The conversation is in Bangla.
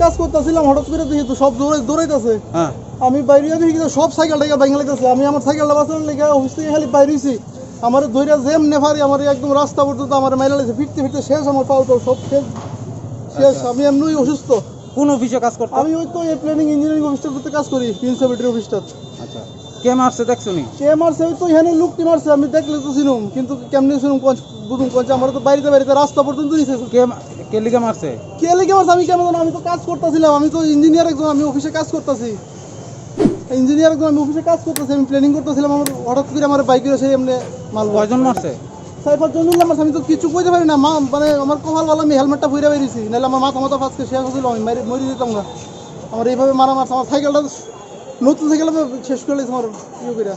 কাজ করতেছিলাম, হঠাৎ করে দেখি তো সব দৌড়াইতেছে। হ্যাঁ আমি বাইরে দেখি সব সাইকেলটাকে ভাঙে লাগতেছে। আমি আমার সাইকেলটা বাঁচানোর লেগে অফিস থেকে খালি বাইরে হয়েছি, আমার ধৈর্য জেম নেফারি আমার একদম রাস্তা পর্যন্ত আমার মাইলা লাগছে। ফিরতে ফিরতে শেষ, আমার পাও সব শেষ শেষ। আমি এমনি অসুস্থ। কোন অফিসে কাজ করতে? আমি ওই তো এই প্ল্যানিং ইঞ্জিনিয়ারিং অফিসটাতে কাজ করি, প্রিন্সিপালিটির অফিসটা। আচ্ছা, কে মারছে দেখছো নি? কে মারছে? ওই তো এখানে লোকটি মারছে, আমি দেখলে তো চিনুম, কিন্তু কেমনি শুনুম বুঝুম কনছে। আমার তো বাড়িতে বাড়িতে রাস্তা পর্যন্ত নিছে। কে লিগে মারছে? কে লেগে মারছে আমি কেমন জানো? আমি তো কাজ করতেছিলাম, আমি তো ইঞ্জিনিয়ার একজন, আমি অফিসে কাজ করতেছি। ইঞ্জিনিয়ার একজন, আমি অফিসে কাজ করতেছি, আমি প্ল্যানিং করতেছিলাম। আমার হঠাৎ করে আমার বাইকের এসে এমনি মাল। কয়জন মারছে? 4-5 জন মারছে। আমি তো কিছু কইতে পারি না, মানে আমার কপাল ভালো আমি হেলমেটটা পরে বেরিয়েছি, নাহলে আমার মাথা ফাঁসকে শেষ হয়েছিল, আমি মরে যেতাম না। আমার এইভাবে মারা মারছে। আমার সাইকেলটা নতুন সাইকেল শেষ করে আমার ইয়ে করে।